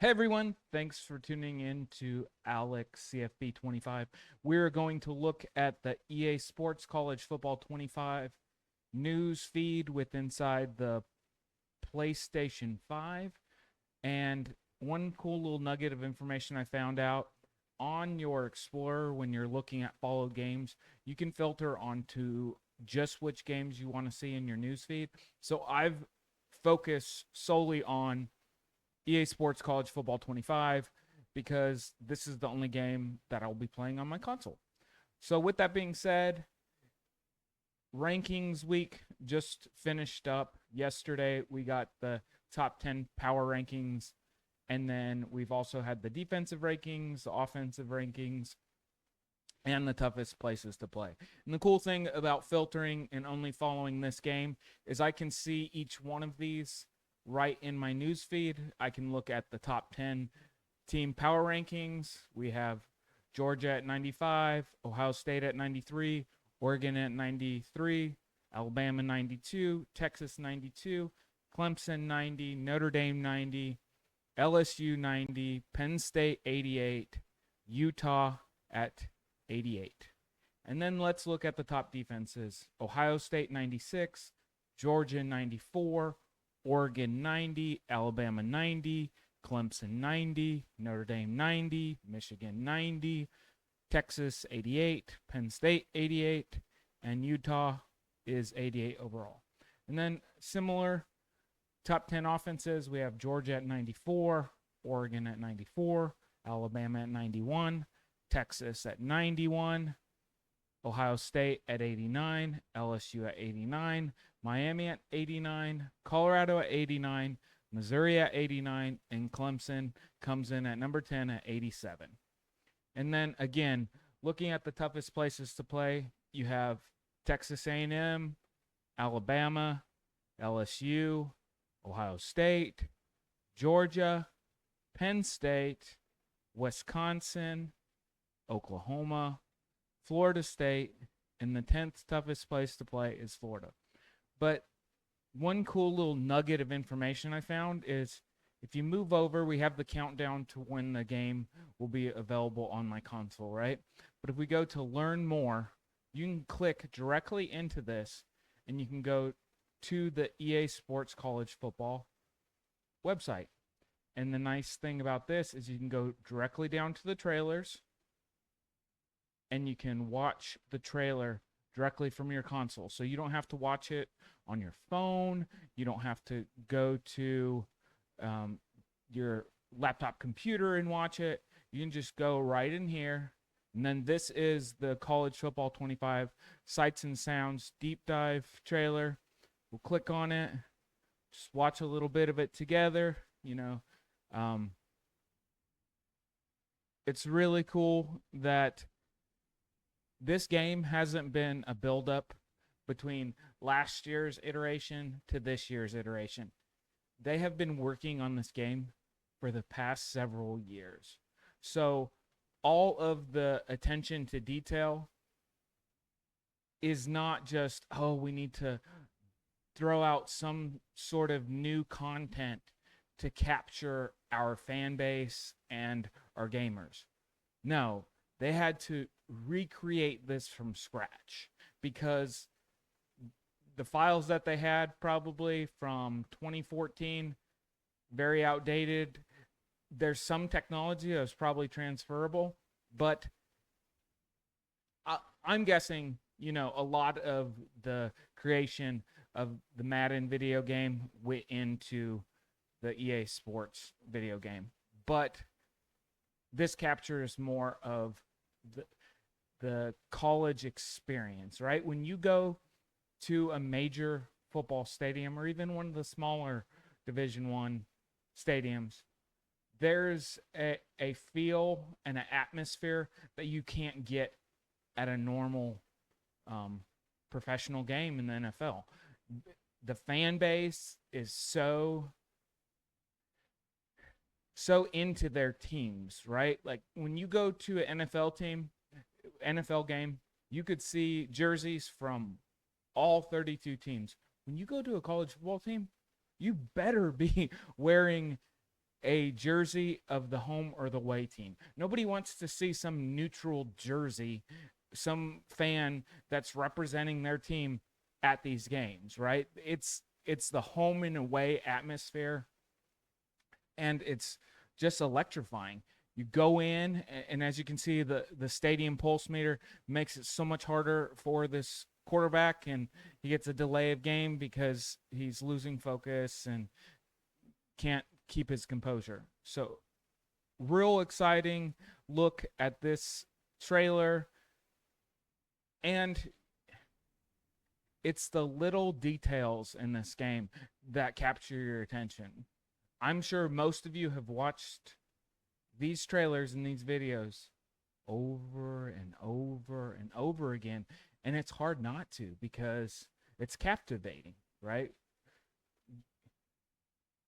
Hey everyone, thanks for tuning in to Alex CFB 25. We're going to look at the EA Sports College Football 25 news feed with inside the PlayStation 5. And one cool little nugget of information I found out on your Explorer when you're looking at followed games, you can filter onto just which games you want to see in your news feed. So I've focused solely on EA Sports College Football 25 because this is the only game that I'll be playing on my console. So, with that being said, rankings week just finished up yesterday. We got the top 10 power rankings, and then we've also had the defensive rankings, the offensive rankings, and the toughest places to play. And the cool thing about filtering and only following this game is I can see each one of these right in my news feed. I can look at the top 10 team power rankings. We have Georgia at 95, Ohio State at 93, Oregon at 93, Alabama 92, Texas 92, Clemson 90, Notre Dame 90, LSU 90, Penn State 88, Utah at 88. And then let's look at the top defenses. Ohio State 96, Georgia 94, Oregon 90, Alabama 90, Clemson 90, Notre Dame 90, Michigan 90, Texas 88, Penn State 88, and Utah is 88 overall. And then similar top 10 offenses, we have Georgia at 94, Oregon at 94, Alabama at 91, Texas at 91, Ohio State at 89, LSU at 89, Miami at 89, Colorado at 89, Missouri at 89, and Clemson comes in at number 10 at 87. And then again, looking at the toughest places to play, you have Texas A&M, Alabama, LSU, Ohio State, Georgia, Penn State, Wisconsin, Oklahoma, Florida State, and the 10th toughest place to play is Florida. But one cool little nugget of information I found is if you move over, we have the countdown to when the game will be available on my console, right? But if we go to learn more, you can click directly into this and you can go to the EA Sports College Football website. And the nice thing about this is you can go directly down to the trailers and you can watch the trailer directly from your console. So you don't have to watch it on your phone. You don't have to go to your laptop computer and watch it. You can just go right in here. And then this is the College Football 25 Sights and Sounds deep dive trailer. We'll click on it. Just watch a little bit of it together. It's really cool that this game hasn't been a build-up between last year's iteration to this year's iteration. They have been working on this game for the past several years. So all of the attention to detail is not just, oh, we need to throw out some sort of new content to capture our fan base and our gamers. No, they had to recreate this from scratch because the files that they had probably from 2014 very outdated. There's some technology that was probably transferable, but I'm guessing a lot of the creation of the Madden video game went into the EA Sports video game, but this captures more of the college experience, right? When you go to a major football stadium or even one of the smaller Division I stadiums, there's a feel and an atmosphere that you can't get at a normal professional game in the NFL. The fan base is so into their teams, right? Like when you go to an NFL game, you could see jerseys from all 32 teams. When you go to a college football team, you better be wearing a jersey of the home or the away team. Nobody wants to see some neutral jersey, some fan that's representing their team at these games, right? It's the home and away atmosphere, and it's just electrifying. You go in, and as you can see, the stadium pulse meter makes it so much harder for this quarterback, and he gets a delay of game because he's losing focus and can't keep his composure. So, real exciting look at this trailer, and it's the little details in this game that capture your attention. I'm sure most of you have watched these trailers and these videos over and over and over again, and it's hard not to because it's captivating, right?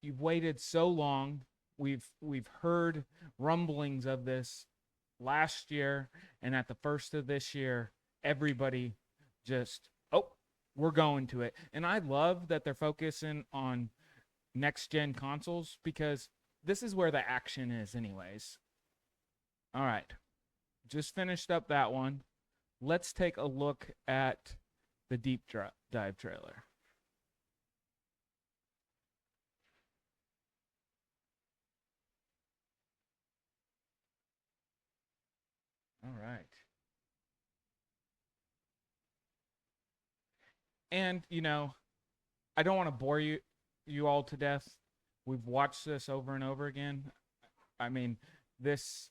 You've waited so long. We've heard rumblings of this last year, and at the first of this year, everybody just, oh, we're going to it. And I love that they're focusing on next gen consoles because this is where the action is anyways. All right. Just finished up that one. Let's take a look at the deep dive trailer. All right. And I don't want to bore you all to death. We've watched this over and over again. I mean, this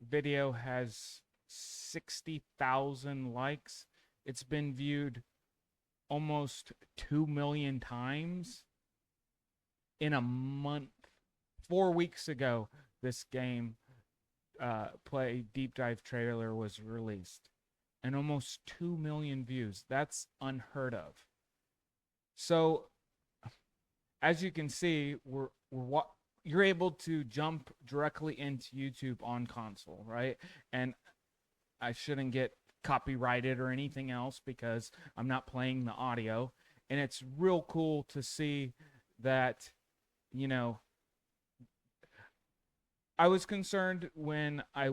video has 60,000 likes. It's been viewed almost 2 million times in a month. 4 weeks ago, this game play deep dive trailer was released, and almost 2 million views. That's unheard of. So, as you can see, you're able to jump directly into YouTube on console, right? And I shouldn't get copyrighted or anything else because I'm not playing the audio. And it's real cool to see that, I was concerned when I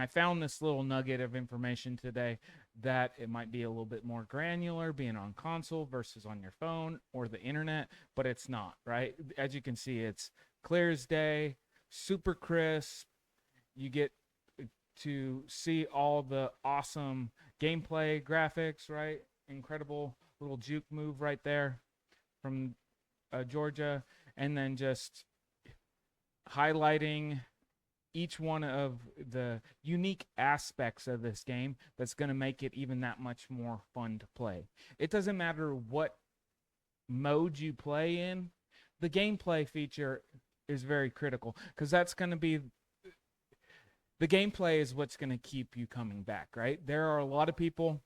found this little nugget of information today that it might be a little bit more granular being on console versus on your phone or the internet, but it's not, right? As you can see, it's clear as day, super crisp. You get to see all the awesome gameplay graphics, right? Incredible little juke move right there from Georgia, and then just highlighting each one of the unique aspects of this game that's going to make it even that much more fun to play. It doesn't matter what mode you play in, the gameplay feature is very critical because that's going to be the gameplay is what's going to keep you coming back, right? There are a lot of people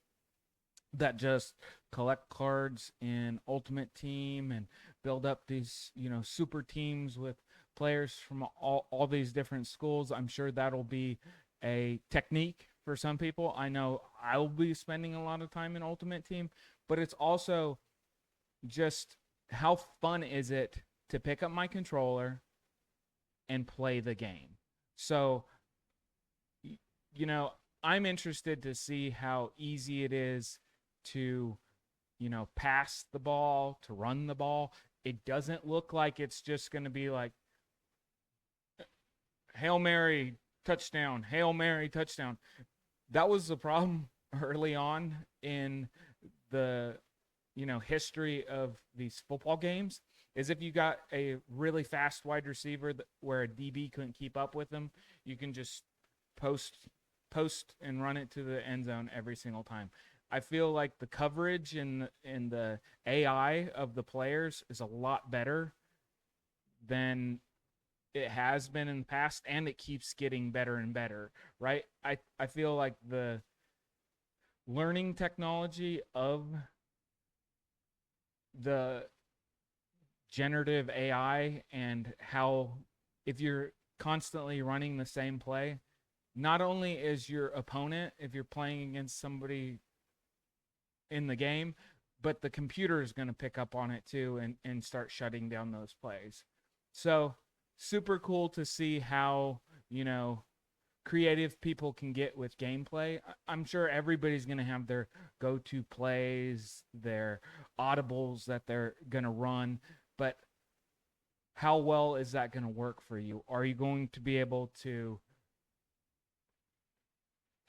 that just collect cards in Ultimate Team and build up these, super teams with players from all these different schools. I'm sure that'll be a technique for some people. I know I'll be spending a lot of time in Ultimate Team, but it's also just how fun is it to pick up my controller and play the game. So, I'm interested to see how easy it is to, pass the ball, to run the ball. It doesn't look like it's just going to be like Hail Mary, touchdown, Hail Mary, touchdown. That was the problem early on in the, history of these football games is if you got a really fast wide receiver where a DB couldn't keep up with them, you can just post and run it to the end zone every single time. I feel like the coverage and the AI of the players is a lot better than it has been in the past, and it keeps getting better and better, right? I feel like the learning technology of the generative AI and how if you're constantly running the same play, not only is your opponent, if you're playing against somebody in the game, but the computer is going to pick up on it too and start shutting down those plays. So super cool to see how, creative people can get with gameplay. I'm sure everybody's going to have their go-to plays, their audibles that they're going to run, but how well is that going to work for you? Are you going to be able to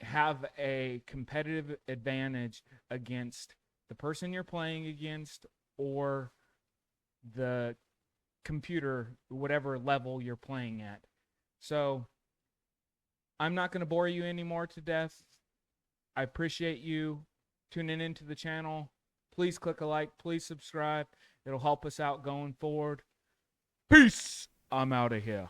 have a competitive advantage against the person you're playing against, or the computer, whatever level you're playing at? So I'm not going to bore you anymore to death. I appreciate you tuning into the channel. Please click a like. Please subscribe. It'll help us out going forward. Peace. I'm out of here.